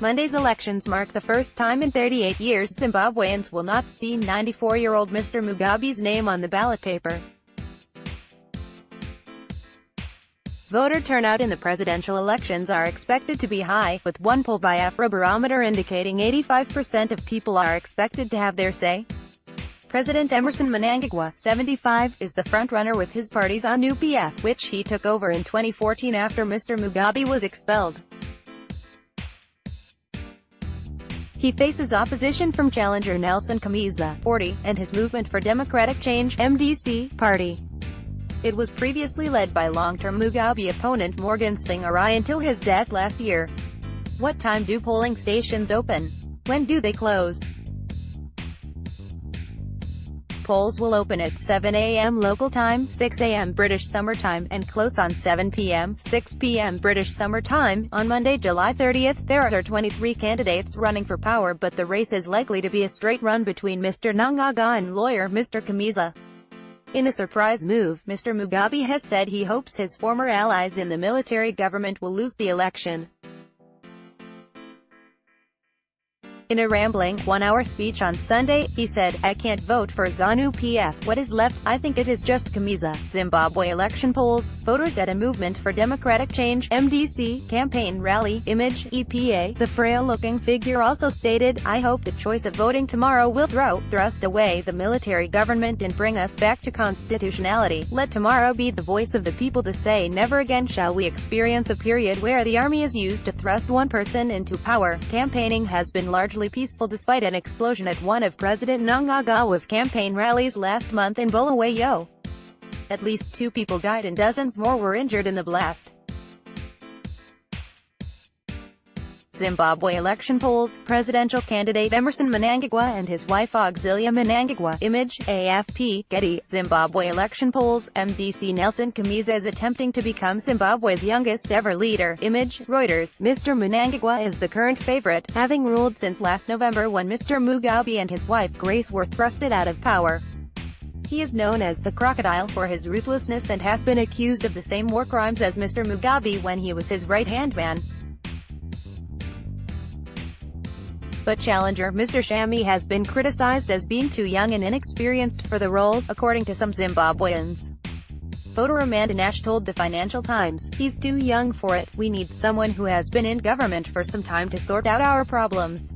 Monday's elections mark the first time in 38 years Zimbabweans will not see 94-year-old Mr Mugabe's name on the ballot paper. Voter turnout in the presidential elections are expected to be high, with one poll by Afrobarometer indicating 85% of people are expected to have their say. President Emmerson Mnangagwa, 75, is the frontrunner with his party's ZANU-PF, which he took over in 2014 after Mr Mugabe was expelled. He faces opposition from challenger Nelson Chamisa, 40, and his Movement for Democratic Change (MDC) party. It was previously led by long-term Mugabe opponent Morgan Tsvangirai until his death last year. What time do polling stations open? When do they close? Polls will open at 7 a.m. local time, 6 a.m. British Summer Time, and close on 7 p.m., 6 p.m. British Summer Time. On Monday, July 30th, there are 23 candidates running for power, but the race is likely to be a straight run between Mr Mnangagwa and lawyer Mr Chamisa. In a surprise move, Mr Mugabe has said he hopes his former allies in the military government will lose the election. In a rambling, one-hour speech on Sunday, he said, "I can't vote for ZANU-PF. What is left? I think it is just Chamisa." Zimbabwe election polls, voters at a Movement for Democratic Change (MDC) campaign rally, image, EPA. The frail-looking figure also stated, "I hope the choice of voting tomorrow will thrust away the military government and bring us back to constitutionality. Let tomorrow be the voice of the people to say never again shall we experience a period where the army is used to thrust one person into power." Campaigning has been largely peaceful despite an explosion at one of President Mnangagwa's campaign rallies last month in Bulawayo. At least 2 people died and dozens more were injured in the blast. Zimbabwe election polls, presidential candidate Emmerson Mnangagwa and his wife Auxilia Mnangagwa, image, AFP, Getty. Zimbabwe election polls, MDC Nelson Chamisa is attempting to become Zimbabwe's youngest ever leader, image, Reuters. Mr Mnangagwa is the current favorite, having ruled since last November when Mr Mugabe and his wife Grace were thrusted out of power. He is known as the Crocodile for his ruthlessness and has been accused of the same war crimes as Mr Mugabe when he was his right-hand man. But challenger Mr Chamisa has been criticized as being too young and inexperienced for the role, according to some Zimbabweans. Voter Amanda Nash told the Financial Times, "He's too young for it. We need someone who has been in government for some time to sort out our problems."